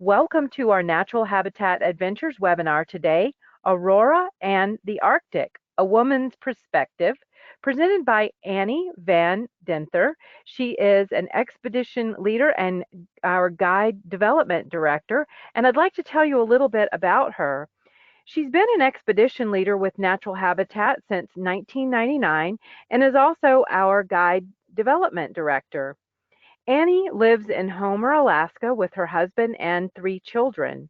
Welcome to our Natural Habitat Adventures webinar today, Aurora and the Arctic, a woman's perspective, presented by Annie Van Denther. She is an expedition leader and our guide development director, and I'd like to tell you a little bit about her. She's been an expedition leader with Natural Habitat since 1999 and is also our guide development director. Annie lives in Homer, Alaska with her husband and 3 children.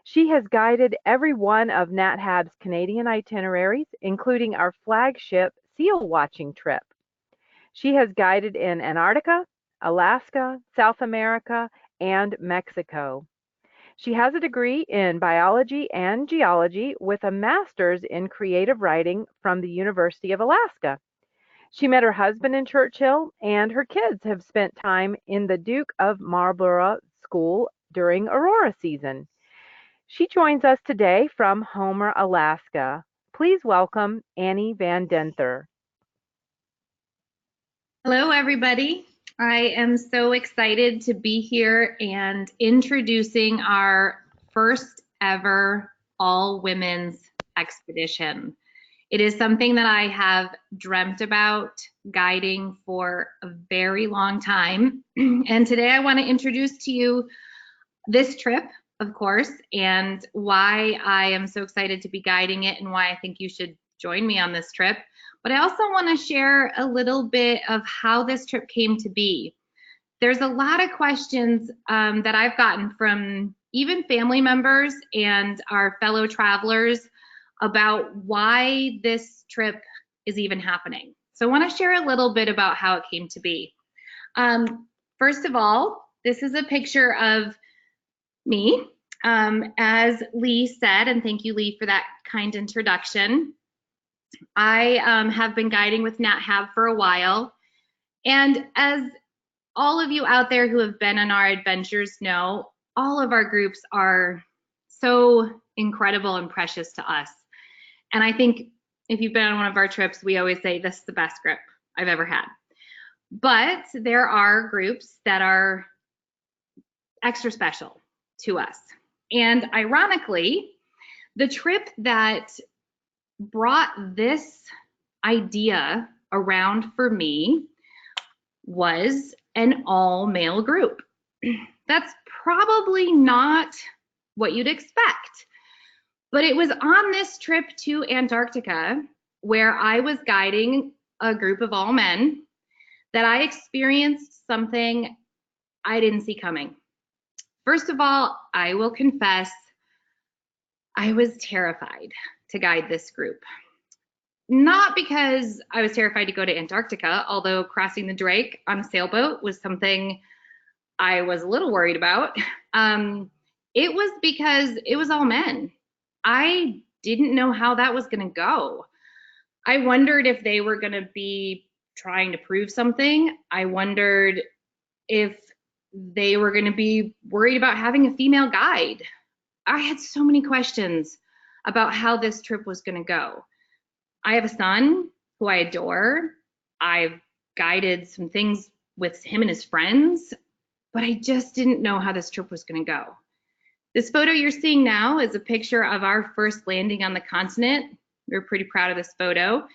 She has guided every one of NatHab's Canadian itineraries, including our flagship seal watching trip. She has guided in Antarctica, Alaska, South America, and Mexico. She has a degree in biology and geology with a master's in creative writing from the University of Alaska. She met her husband in Churchill, and her kids have spent time in the Duke of Marlborough School during Aurora season. She joins us today from Homer, Alaska. Please welcome Annie Van Denther. Hello, everybody. I am so excited to be here and introducing our first ever all-women's expedition. It is something that I have dreamt about guiding for a very long time. And today I want to introduce to you this trip, of course, and why I am so excited to be guiding it and why I think you should join me on this trip. But I also want to share a little bit of how this trip came to be. There's a lot of questions that I've gotten from even family members and our fellow travelers about why this trip is even happening. So I want to share a little bit about how it came to be. First of all, this is a picture of me. As Lee said, and thank you, Lee, for that kind introduction. I have been guiding with NatHab for a while, and as all of you out there who have been on our adventures know, all of our groups are so incredible and precious to us. And I think if you've been on one of our trips, we always say this is the best group I've ever had. But there are groups that are extra special to us. And ironically, the trip that brought this idea around for me was an all-male group. That's probably not what you'd expect, but it was on this trip to Antarctica where I was guiding a group of all men that I experienced something I didn't see coming. First of all, I will confess, I was terrified to guide this group. Not because I was terrified to go to Antarctica, although crossing the Drake on a sailboat was something I was a little worried about. It was because it was all men. I didn't know how that was going to go. I wondered if they were going to be trying to prove something. I wondered if they were going to be worried about having a female guide. I had so many questions about how this trip was going to go. I have a son who I adore. I've guided some things with him and his friends, but I just didn't know how this trip was going to go. This photo you're seeing now is a picture of our first landing on the continent. We're pretty proud of this photo.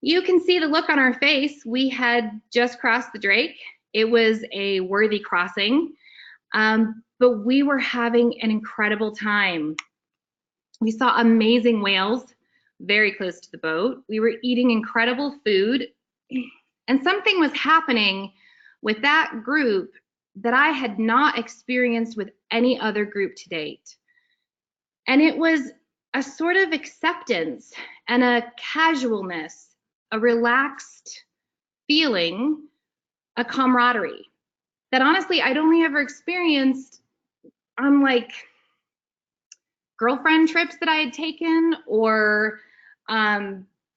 You can see the look on our face. We had just crossed the Drake. It was a worthy crossing, but we were having an incredible time. We saw amazing whales very close to the boat. We were eating incredible food, and something was happening with that group that I had not experienced with any other group to date. And it was a sort of acceptance and a casualness, a relaxed feeling, a camaraderie that honestly I'd only ever experienced on like girlfriend trips that I had taken or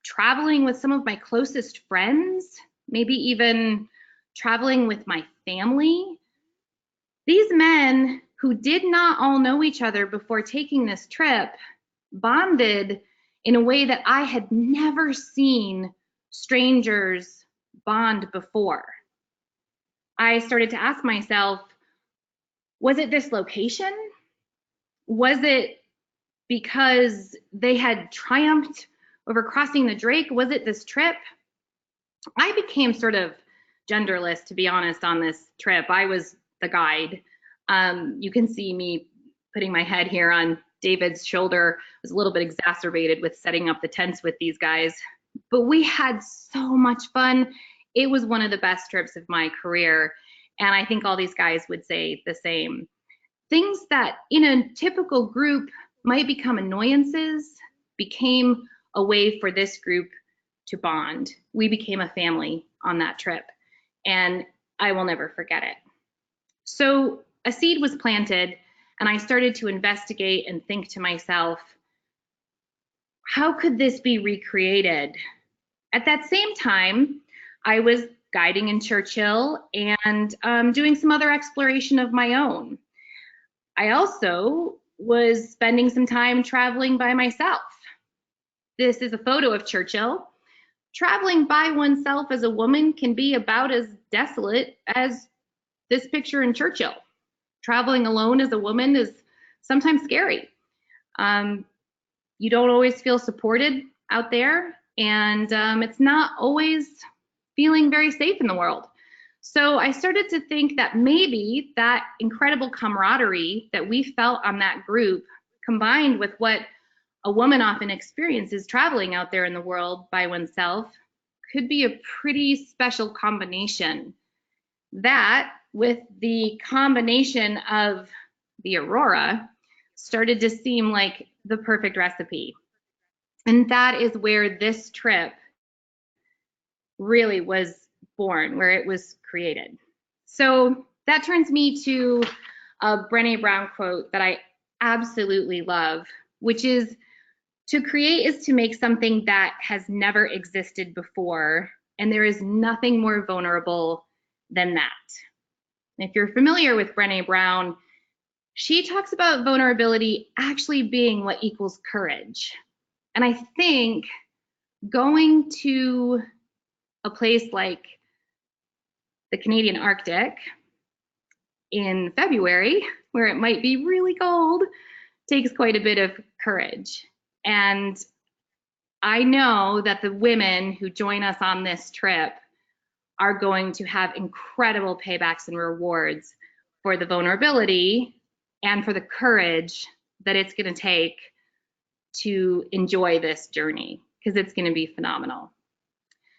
traveling with some of my closest friends, maybe even traveling with my family. These men who did not all know each other before taking this trip bonded in a way that I had never seen strangers bond before. I started to ask myself, Was it this location? Was it because they had triumphed over crossing the Drake? Was it this trip? I became sort of genderless, to be honest, on this trip. I was the guide. You can see me putting my head here on David's shoulder. I was a little bit exacerbated with setting up the tents with these guys, but we had so much fun. It was one of the best trips of my career, and I think all these guys would say the same. Things that in a typical group might become annoyances became a way for this group to bond. We became a family on that trip, and I will never forget it. So a seed was planted, and I started to investigate and think to myself, how could this be recreated? At that same time, I was guiding in Churchill and doing some other exploration of my own. I also was spending some time traveling by myself. This is a photo of Churchill. Traveling by oneself as a woman can be about as desolate as this picture in Churchill. Traveling alone as a woman is sometimes scary. You don't always feel supported out there, and it's not always feeling very safe in the world. So I started to think that maybe that incredible camaraderie that we felt on that group, combined with what a woman often experiences traveling out there in the world by oneself, could be a pretty special combination. That, with the combination of the Aurora, started to seem like the perfect recipe. And that is where this trip really was born, where it was created. So that turns me to a Brené Brown quote that I absolutely love, which is, to create is to make something that has never existed before, and there is nothing more vulnerable than that. If you're familiar with Brené Brown, she talks about vulnerability actually being what equals courage. And I think going to a place like the Canadian Arctic in February, where it might be really cold, takes quite a bit of courage. And I know that the women who join us on this trip are going to have incredible paybacks and rewards for the vulnerability and for the courage that it's going to take to enjoy this journey, because it's going to be phenomenal.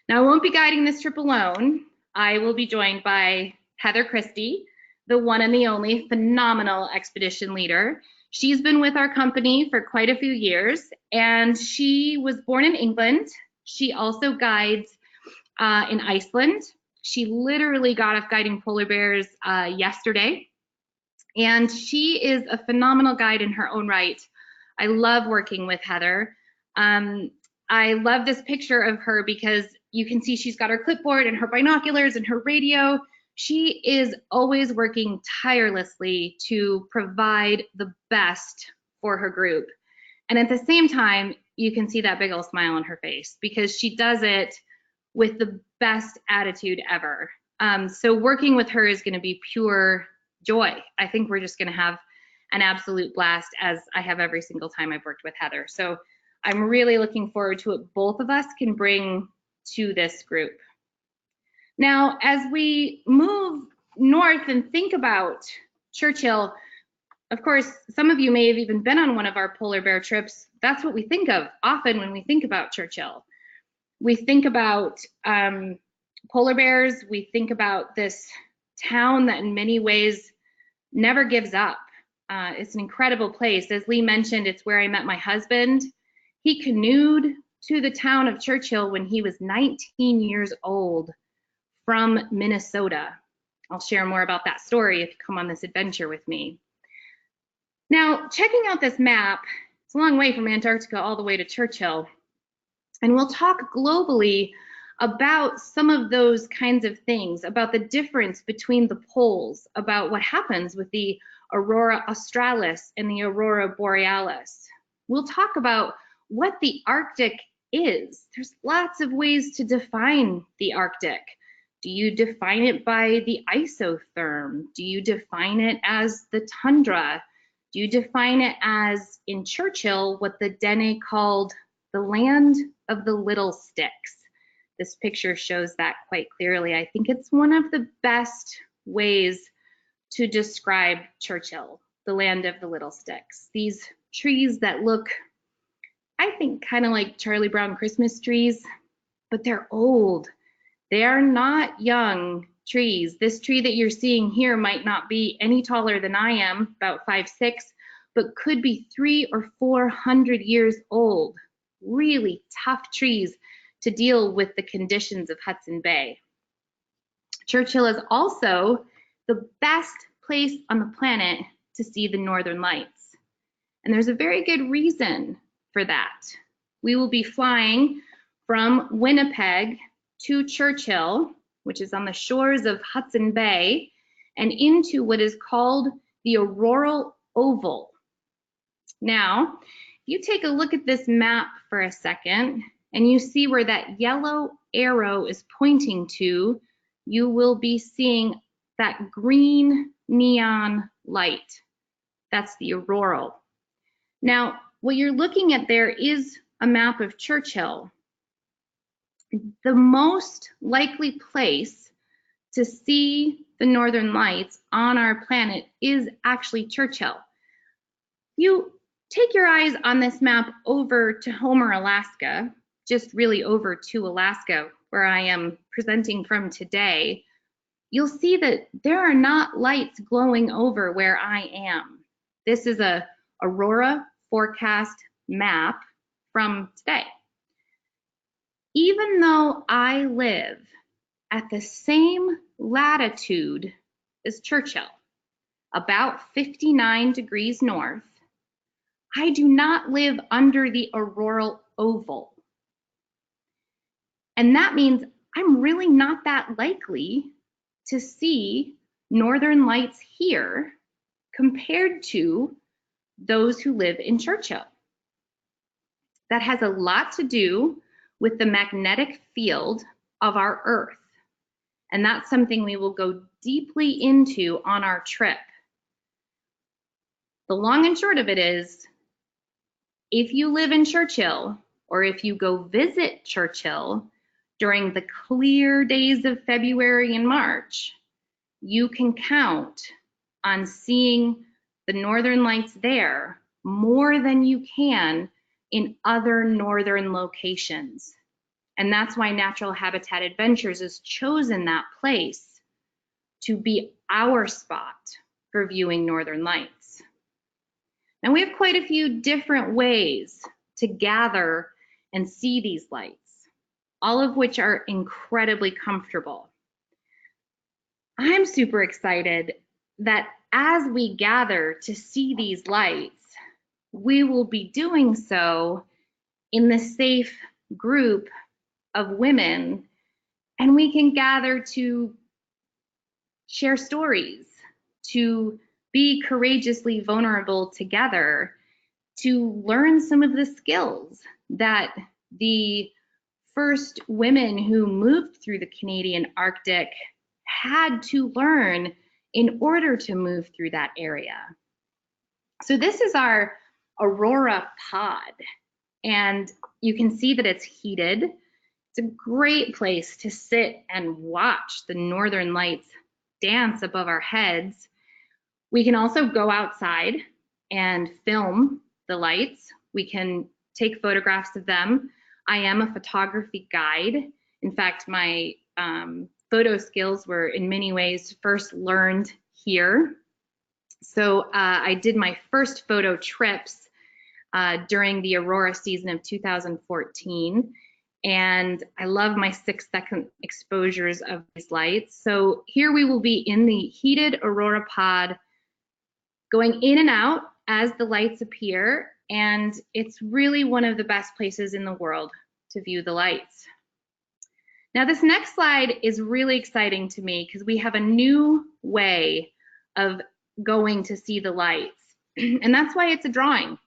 Now, I won't be guiding this trip alone. I will be joined by Heather Christie, the one and the only phenomenal expedition leader. She's been with our company for quite a few years, and she was born in England. She also guides in Iceland. She literally got off guiding polar bears yesterday, and she is a phenomenal guide in her own right. I love working with Heather. I love this picture of her because you can see she's got her clipboard and her binoculars and her radio. She is always working tirelessly to provide the best for her group. And at the same time, you can see that big old smile on her face because she does it with the best attitude ever. So working with her is going to be pure joy. I think we're just going to have an absolute blast, as I have every single time I've worked with Heather. So I'm really looking forward to what both of us can bring to this group. Now, as we move north and think about Churchill, of course, some of you may have even been on one of our polar bear trips. That's what we think of often when we think about Churchill. We think about polar bears. We think about this town that in many ways never gives up. It's an incredible place. As Lee mentioned, it's where I met my husband. He canoed to the town of Churchill when he was 19 years old from Minnesota. I'll share more about that story if you come on this adventure with me. Now, checking out this map, it's a long way from Antarctica all the way to Churchill. And we'll talk globally about some of those kinds of things, about the difference between the poles, about what happens with the Aurora Australis and the Aurora Borealis. We'll talk about what the Arctic is. There's lots of ways to define the Arctic. Do you define it by the isotherm? Do you define it as the tundra? Do you define it as, in Churchill, what the Dene called the land of the little sticks? This picture shows that quite clearly. I think it's one of the best ways to describe Churchill, the land of the little sticks. These trees that look, I think, kind of like Charlie Brown Christmas trees, but they're old. They are not young trees. This tree that you're seeing here might not be any taller than I am, about 5'6", but could be 300 or 400 years old. Really tough trees to deal with the conditions of Hudson Bay. Churchill is also the best place on the planet to see the northern lights. And there's a very good reason for that. We will be flying from Winnipeg to Churchill, which is on the shores of Hudson Bay, and into what is called the Aurora Oval. Now, if you take a look at this map for a second, and you see where that yellow arrow is pointing to, you will be seeing that green neon light. That's the Aurora. Now, what you're looking at there is a map of Churchill. The most likely place to see the northern lights on our planet is actually Churchill. You take your eyes on this map over to Homer, Alaska, just really over to Alaska, where I am presenting from today. You'll see that there are not lights glowing over where I am. This is a Aurora forecast map from today. Even though I live at the same latitude as Churchill, about 59 degrees north, I do not live under the Aurora Oval. And that means I'm really not that likely to see northern lights here compared to those who live in Churchill. That has a lot to do with the magnetic field of our Earth. And that's something we will go deeply into on our trip. The long and short of it is, if you live in Churchill, or if you go visit Churchill during the clear days of February and March, you can count on seeing the northern lights there more than you can in other northern locations. And that's why Natural Habitat Adventures has chosen that place to be our spot for viewing northern lights. Now, we have quite a few different ways to gather and see these lights, all of which are incredibly comfortable. I'm super excited that as we gather to see these lights, we will be doing so in the safe group of women, and we can gather to share stories, to be courageously vulnerable together, to learn some of the skills that the first women who moved through the Canadian Arctic had to learn in order to move through that area. So this is our Aurora pod, and you can see that it's heated. It's a great place to sit and watch the northern lights dance above our heads. We can also go outside and film the lights. We can take photographs of them. I am a photography guide. In fact, my photo skills were in many ways first learned here. So I did my first photo trips during the Aurora season of 2014. And I love my 6-second exposures of these lights. So here we will be in the heated Aurora pod, going in and out as the lights appear. And it's really one of the best places in the world to view the lights. Now, this next slide is really exciting to me because we have a new way of going to see the lights. And that's why it's a drawing.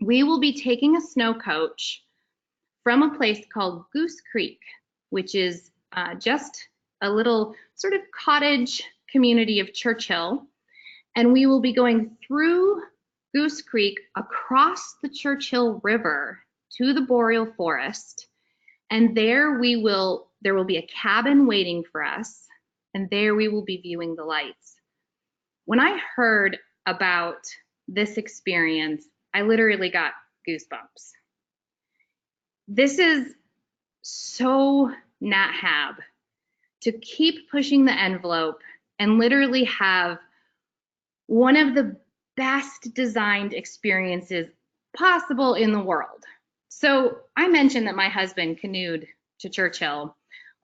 We will be taking a snow coach from a place called Goose Creek, which is just a little sort of cottage community of Churchill. And we will be going through Goose Creek across the Churchill River to the boreal forest. And there will be a cabin waiting for us. And there we will be viewing the lights. When I heard about this experience, I literally got goosebumps. This is so Nat Hab to keep pushing the envelope and literally have one of the best designed experiences possible in the world. So I mentioned that my husband canoed to Churchill.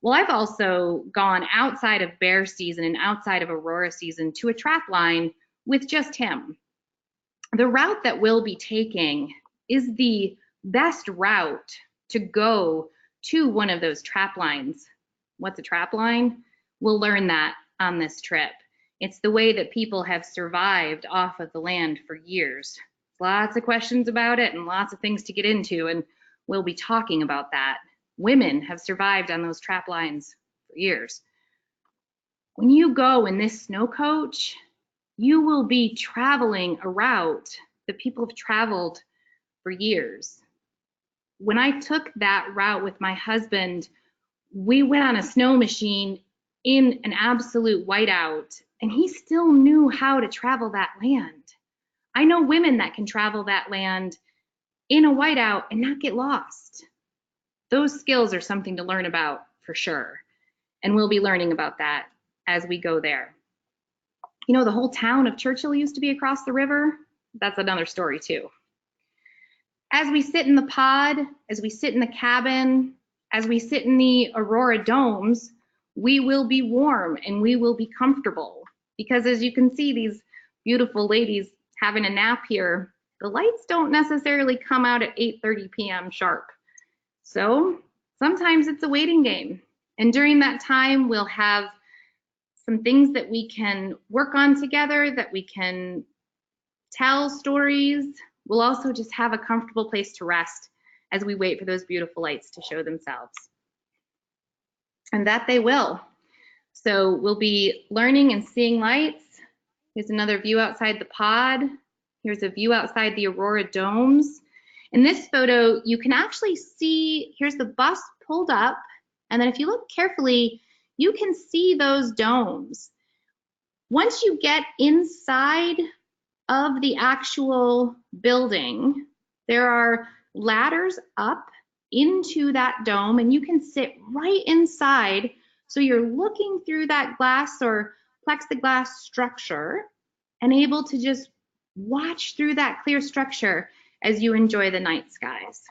Well, I've also gone outside of bear season and outside of Aurora season to a trap line with just him. The route that we'll be taking is the best route to go to one of those trap lines. What's a trap line? We'll learn that on this trip. It's the way that people have survived off of the land for years. Lots of questions about it and lots of things to get into, and we'll be talking about that. Women have survived on those trap lines for years. When you go in this snow coach, you will be traveling a route that people have traveled for years. When I took that route with my husband, we went on a snow machine in an absolute whiteout, and he still knew how to travel that land. I know women that can travel that land in a whiteout and not get lost. Those skills are something to learn about for sure. And we'll be learning about that as we go there. You know, the whole town of Churchill used to be across the river. That's another story too. As we sit in the pod, as we sit in the cabin, as we sit in the Aurora domes, we will be warm and we will be comfortable. Because as you can see, these beautiful ladies having a nap here, the lights don't necessarily come out at 8:30 p.m. sharp. So sometimes it's a waiting game. And during that time, we'll have some things that we can work on together, that we can tell stories. We'll also just have a comfortable place to rest as we wait for those beautiful lights to show themselves. And that they will. So we'll be learning and seeing lights. Here's another view outside the pod. Here's a view outside the Aurora domes. In this photo, you can actually see, here's the bus pulled up, and then if you look carefully, you can see those domes. Once you get inside of the actual building, there are ladders up into that dome, and you can sit right inside. So you're looking through that glass or plexiglass structure and able to just watch through that clear structure as you enjoy the night skies.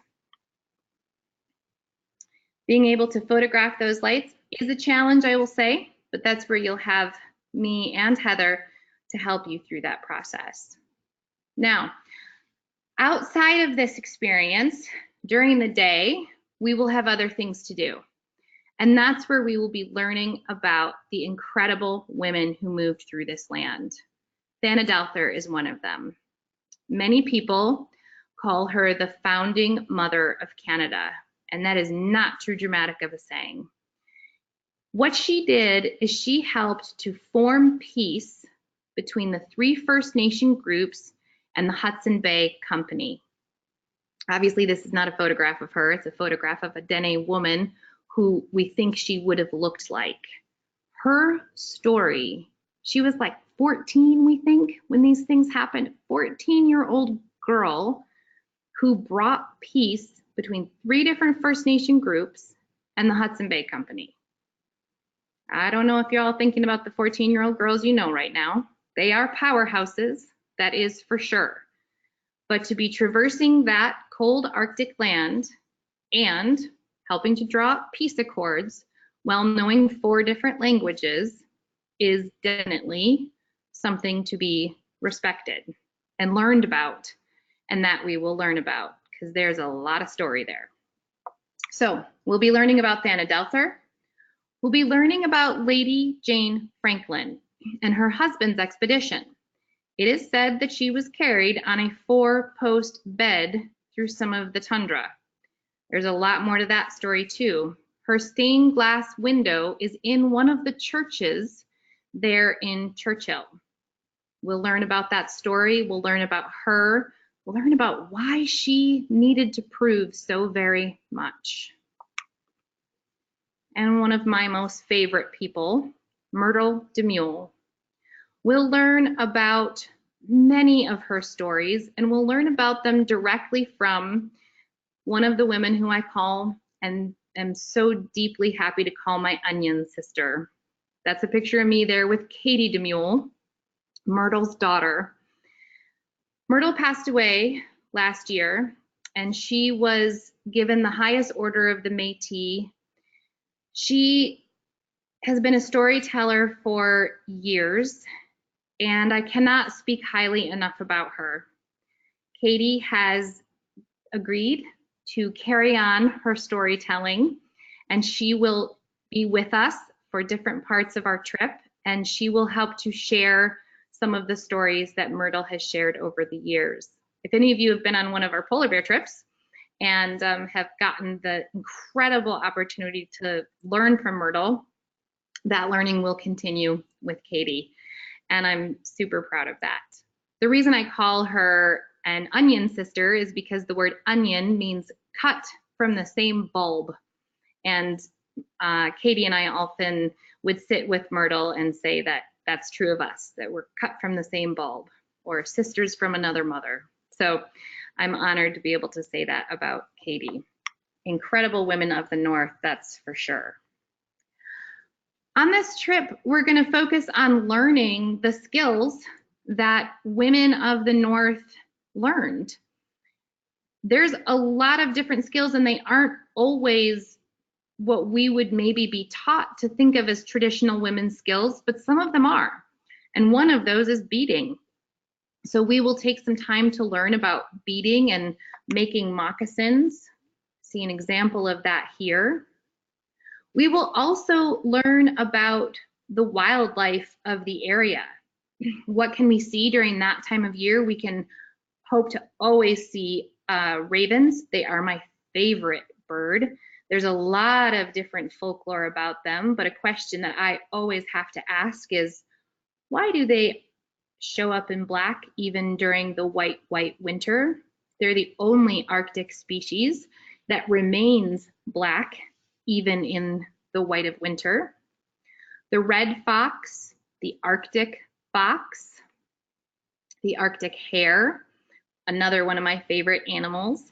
Being able to photograph those lights is a challenge, I will say, but that's where you'll have me and Heather to help you through that process. Now, outside of this experience, during the day, we will have other things to do. And that's where we will be learning about the incredible women who moved through this land. Thanadelthur is one of them. Many people call her the founding mother of Canada, and that is not too dramatic of a saying. What she did is she helped to form peace between the 3 First Nation groups and the Hudson Bay Company. Obviously, this is not a photograph of her. It's a photograph of a Dene woman who we think she would have looked like. Her story, she was like 14, we think, when these things happened. 14-year-old girl who brought peace between 3 different First Nation groups and the Hudson Bay Company. I don't know if you're all thinking about the 14-year-old girls you know right now. They are powerhouses, that is for sure. But to be traversing that cold Arctic land and helping to draw peace accords while knowing 4 different languages is definitely something to be respected and learned about, and that we will learn about because there's a lot of story there. So we'll be learning about Thanadelthur. We'll be learning about Lady Jane Franklin and her husband's expedition. It is said that she was carried on a 4-post bed through some of the tundra. There's a lot more to that story too. Her stained glass window is in one of the churches there in Churchill. We'll learn about that story. We'll learn about her. We'll learn about why she needed to prove so very much. And one of my most favorite people, Myrtle Demule. We'll learn about many of her stories, and we'll learn about them directly from one of the women who I call and am so deeply happy to call my onion sister. That's a picture of me there with Katie Demule, Myrtle's daughter. Myrtle passed away last year, and she was given the highest order of the Métis. She has been a storyteller for years, and I cannot speak highly enough about her. Katie has agreed to carry on her storytelling, and she will be with us for different parts of our trip, and she will help to share some of the stories that Myrtle has shared over the years. If any of you have been on one of our polar bear trips and have gotten the incredible opportunity to learn from Myrtle, that learning will continue with Katie, and I'm super proud of that. The reason I call her an onion sister is because the word onion means cut from the same bulb, and Katie and I often would sit with Myrtle and say that that's true of us, that we're cut from the same bulb, or sisters from another mother. So I'm honored to be able to say that about Katie. Incredible women of the North, that's for sure. On this trip, we're going to focus on learning the skills that women of the North learned. There's a lot of different skills, and they aren't always what we would maybe be taught to think of as traditional women's skills, but some of them are. And one of those is beading. So we will take some time to learn about beading and making moccasins. See an example of that here. We will also learn about the wildlife of the area. What can we see during that time of year? We can hope to always see ravens. They are my favorite bird. There's a lot of different folklore about them, but a question that I always have to ask is, why do they show up in black even during the white winter? They're the only Arctic species that remains black even in the white of winter. The red fox, the Arctic fox, the Arctic hare, another one of my favorite animals.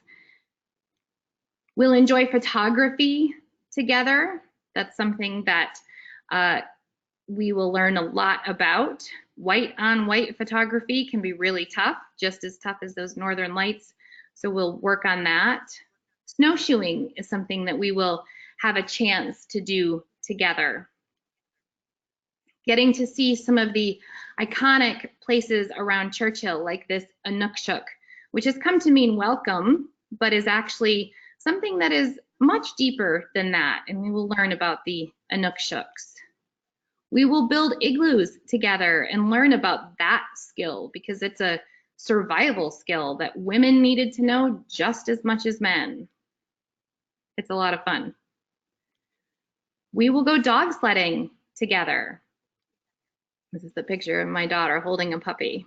We'll enjoy photography together. That's something that we will learn a lot about. White on white photography can be really tough, just as tough as those northern lights. So we'll work on that. Snowshoeing is something that we will have a chance to do together. Getting to see some of the iconic places around Churchill, like this Inukshuk, which has come to mean welcome, but is actually something that is much deeper than that, and we will learn about the Inukshuks. We will build igloos together and learn about that skill, because it's a survival skill that women needed to know just as much as men. It's a lot of fun. We will go dog sledding together. This is the picture of my daughter holding a puppy.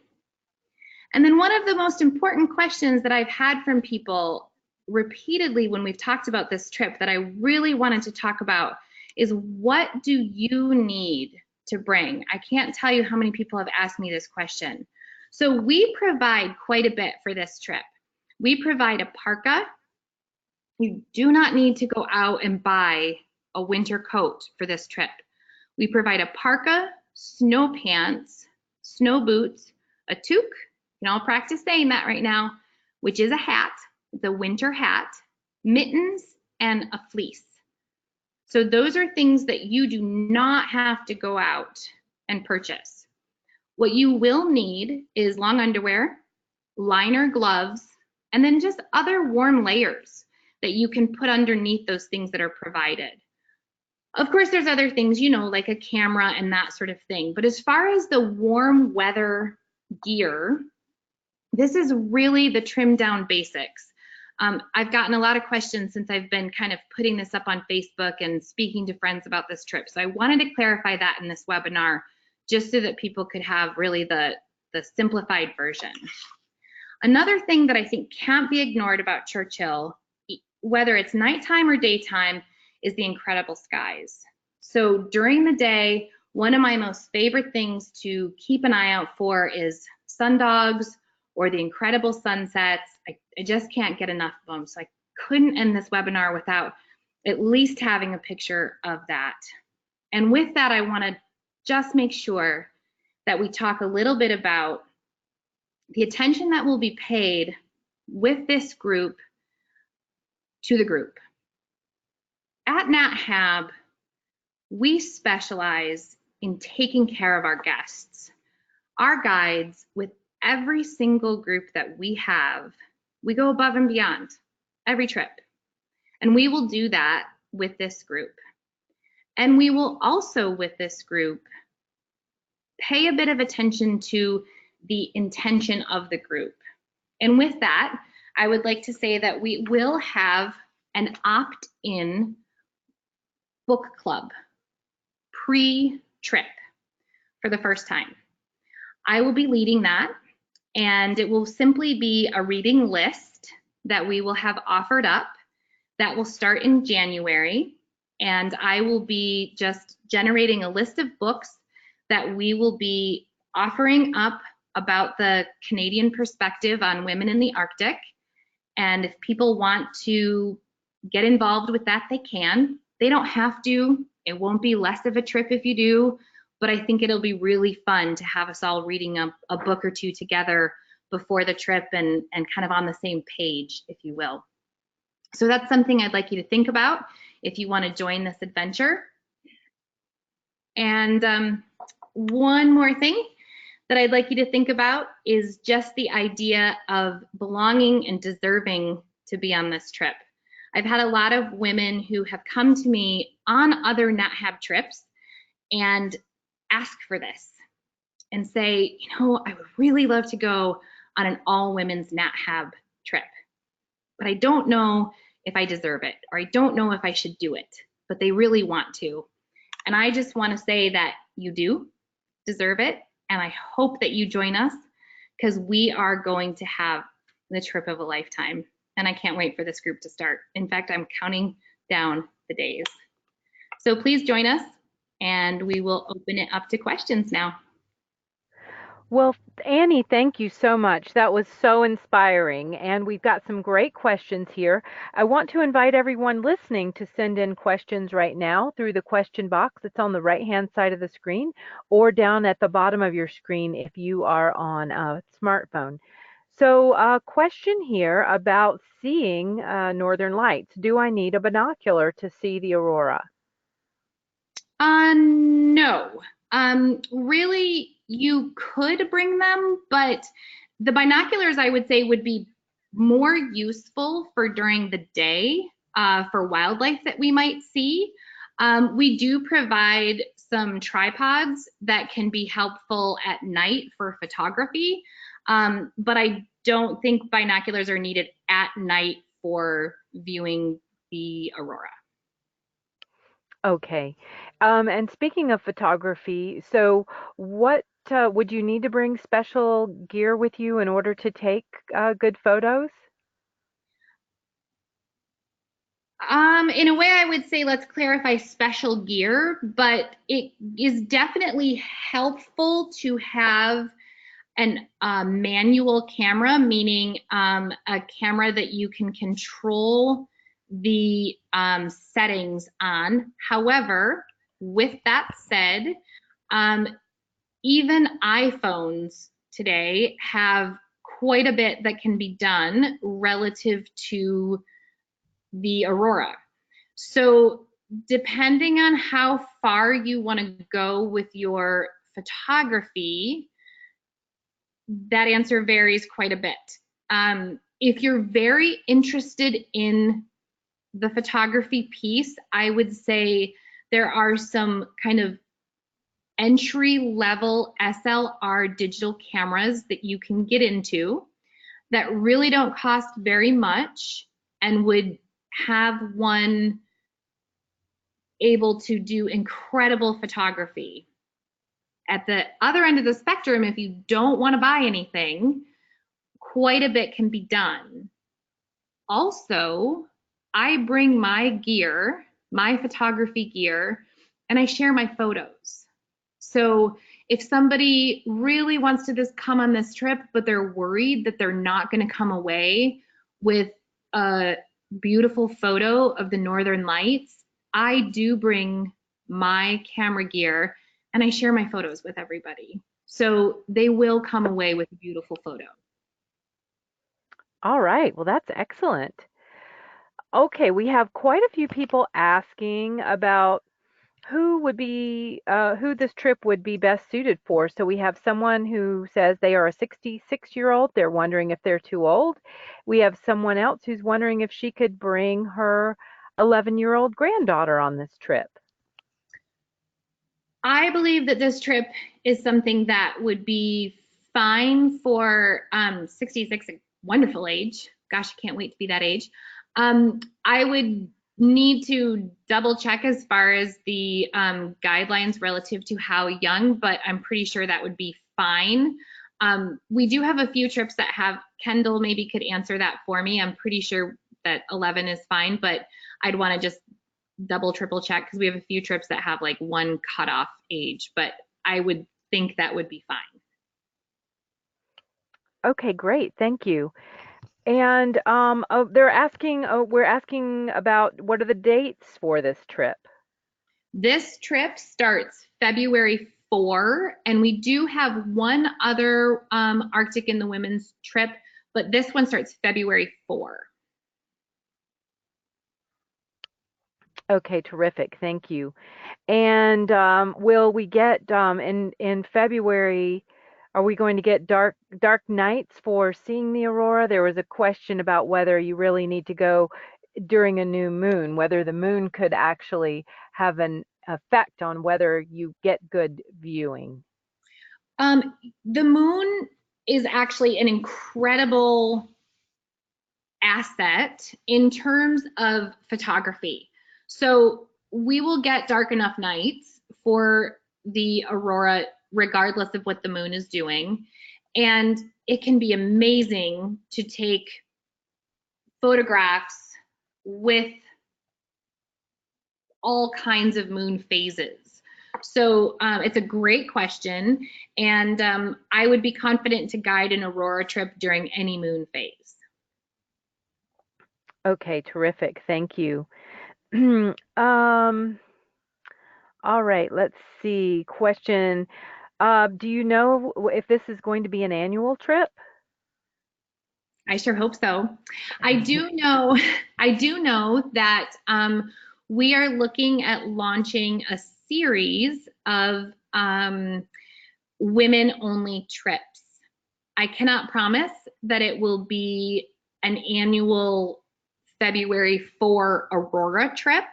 And then one of the most important questions that I've had from people repeatedly when we've talked about this trip that I really wanted to talk about is, what do you need to bring? I can't tell you how many people have asked me this question. So we provide quite a bit for this trip. We provide a parka. You do not need to go out and buy a winter coat for this trip. We provide a parka, snow pants, snow boots, a toque, you can all practice saying that right now, which is a hat, the winter hat, mittens, and a fleece. So those are things that you do not have to go out and purchase. What you will need is long underwear, liner gloves, and then just other warm layers that you can put underneath those things that are provided. Of course, there's other things, you know, like a camera and that sort of thing. But as far as the warm weather gear, this is really the trimmed down basics. I've gotten a lot of questions since I've been kind of putting this up on Facebook and speaking to friends about this trip. So I wanted to clarify that in this webinar, just so that people could have really the simplified version. Another thing that I think can't be ignored about Churchill, whether it's nighttime or daytime, is the incredible skies. So during the day, one of my most favorite things to keep an eye out for is sundogs or the incredible sunsets. I just can't get enough of them. So I couldn't end this webinar without at least having a picture of that. And with that, I want to just make sure that we talk a little bit about the attention that will be paid with this group to the group. At NatHab, we specialize in taking care of our guests. Our guides, with every single group that we have, we go above and beyond every trip. And we will do that with this group. And we will also, with this group, pay a bit of attention to the intention of the group. And with that, I would like to say that we will have an opt-in book club pre-trip for the first time. I will be leading that, and it will simply be a reading list that we will have offered up that will start in January, and I will be just generating a list of books that we will be offering up about the Canadian perspective on women in the Arctic. And if people want to get involved with that, they can. They don't have to. It won't be less of a trip if you do, but I think it'll be really fun to have us all reading a book or two together before the trip and kind of on the same page, if you will. So that's something I'd like you to think about if you want to join this adventure. And one more thing that I'd like you to think about is just the idea of belonging and deserving to be on this trip. I've had a lot of women who have come to me on other NatHab trips and ask for this and say, you know, I would really love to go on an all-women's NatHab trip, but I don't know if I deserve it, or I don't know if I should do it, but they really want to. And I just want to say that you do deserve it, and I hope that you join us, because we are going to have the trip of a lifetime. And I can't wait for this group to start. In fact, I'm counting down the days. So please join us, and we will open it up to questions now. Well, Annie, thank you so much. That was so inspiring, and we've got some great questions here. I want to invite everyone listening to send in questions right now through the question box that's on the right-hand side of the screen, or down at the bottom of your screen if you are on a smartphone. So a question here about seeing northern lights. Do I need a binocular to see the aurora? No. Really, you could bring them, but the binoculars, I would say, would be more useful for during the day for wildlife that we might see. We do provide some tripods that can be helpful at night for photography, but I don't think binoculars are needed at night for viewing the aurora. Okay. And speaking of photography, so what would you need to bring special gear with you in order to take good photos? In a way, I would say let's clarify special gear, but it is definitely helpful to have an manual camera, meaning a camera that you can control the settings on. However, with that said, even iPhones today have quite a bit that can be done relative to the aurora. So depending on how far you want to go with your photography, that answer varies quite a bit. If you're very interested in the photography piece, I would say there are some kind of entry level SLR digital cameras that you can get into that really don't cost very much and would have one able to do incredible photography. At the other end of the spectrum, if you don't want to buy anything, quite a bit can be done. Also, I bring my gear, my photography gear, and I share my photos. So if somebody really wants to just come on this trip, but they're worried that they're not going to come away with a beautiful photo of the Northern Lights, I do bring my camera gear and I share my photos with everybody. So they will come away with a beautiful photo. All right. Well, that's excellent. Okay, we have quite a few people asking about who this trip would be best suited for. So we have someone who says they are a 66-year-old. They're wondering if they're too old. We have someone else who's wondering if she could bring her 11-year-old granddaughter on this trip. I believe that this trip is something that would be fine for 66, a wonderful age. Gosh, I can't wait to be that age. I would need to double check as far as the guidelines relative to how young, but I'm pretty sure that would be fine. We do have a few trips that have, Kendall maybe could answer that for me. I'm pretty sure that 11 is fine, but I'd want to just double triple check because we have a few trips that have like one cutoff age, but I would think that would be fine. Okay, great. Thank you. And we're asking about what are the dates for this trip? This trip starts February 4, and we do have one other Arctic in the Women's trip, but this one starts February 4. Okay, terrific. Thank you. And will we get in February? Are we going to get dark nights for seeing the aurora? There was a question about whether you really need to go during a new moon, whether the moon could actually have an effect on whether you get good viewing. The moon is actually an incredible asset in terms of photography. So we will get dark enough nights for the aurora, regardless of what the moon is doing. And it can be amazing to take photographs with all kinds of moon phases. So it's a great question. And I would be confident to guide an aurora trip during any moon phase. Okay, terrific. Thank you. All right, let's see. Question. Do you know if this is going to be an annual trip? I sure hope so. I do know, I do know that we are looking at launching a series of women-only trips. I cannot promise that it will be an annual February 4 Aurora trip,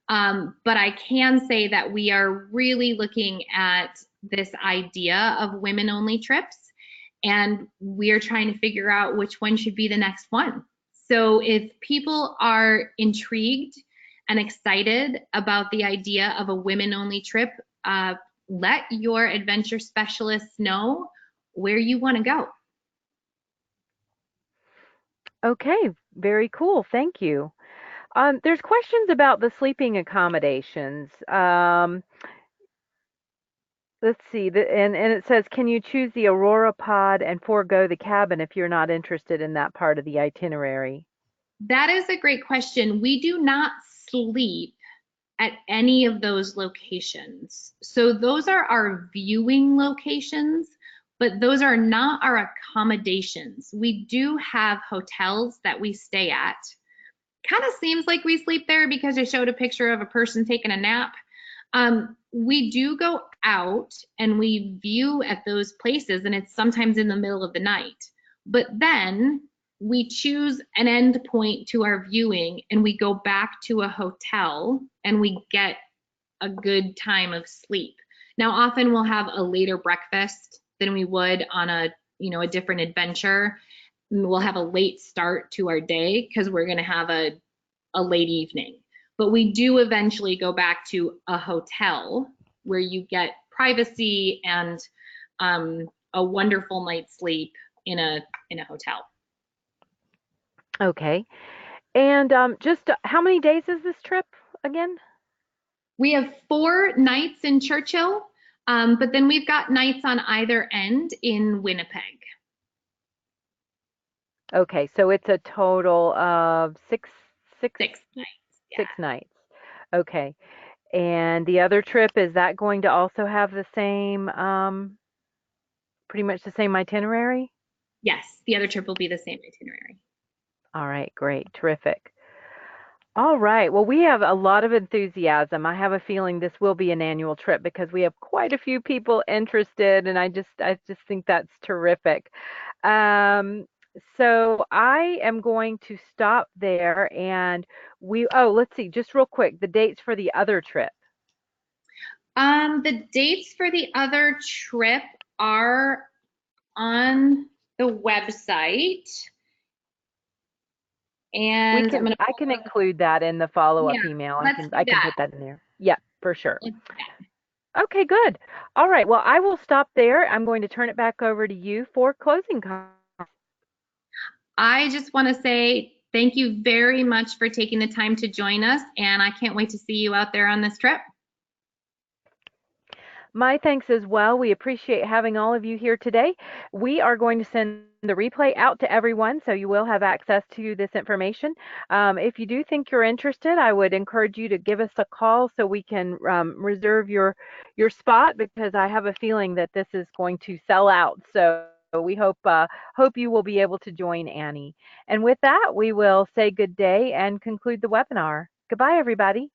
but I can say that we are really looking at this idea of women-only trips, and we're trying to figure out which one should be the next one. So if people are intrigued and excited about the idea of a women-only trip, let your adventure specialists know where you want to go. Okay, very cool. Thank you. There's questions about the sleeping accommodations. Let's see, and it says, can you choose the Aurora pod and forego the cabin if you're not interested in that part of the itinerary? That is a great question. We do not sleep at any of those locations. So those are our viewing locations, but those are not our accommodations. We do have hotels that we stay at. Kind of seems like we sleep there because I showed a picture of a person taking a nap. We do go out and we view at those places, and it's sometimes in the middle of the night. But then we choose an end point to our viewing and we go back to a hotel and we get a good time of sleep. Now, often we'll have a later breakfast than we would on a different adventure. we'll have a late start to our day because we're going to have a late evening. But we do eventually go back to a hotel where you get privacy and a wonderful night's sleep in a hotel. Okay. And just how many days is this trip again? We have 4 nights in Churchill, but then we've got nights on either end in Winnipeg. Okay, so it's a total of six, 6 nights. six Yeah. nights. Okay. And the other trip, is that going to also have the same, pretty much the same itinerary? Yes, the other trip will be the same itinerary. All right, great, terrific. All right. Well, we have a lot of enthusiasm. I have a feeling this will be an annual trip because we have quite a few people interested, and I just think that's terrific. Um, so I am going to stop there, and let's see, just real quick, the dates for the other trip. The dates for the other trip are on the website, and I'm gonna. I can include that in the Yeah, follow-up email. let's do I can that. put that in there. Yeah, for sure. Let's do that. Okay, good. All right. Well, I will stop there. I'm going to turn it back over to you for closing comments. I just want to say thank you very much for taking the time to join us, and I can't wait to see you out there on this trip. My thanks as well. We appreciate having all of you here today. We are going to send the replay out to everyone, so you will have access to this information. If you do think you're interested, I would encourage you to give us a call so we can reserve your spot, because I have a feeling that this is going to sell out. So we hope you will be able to join Annie. And with that, we will say good day and conclude the webinar. Goodbye, everybody.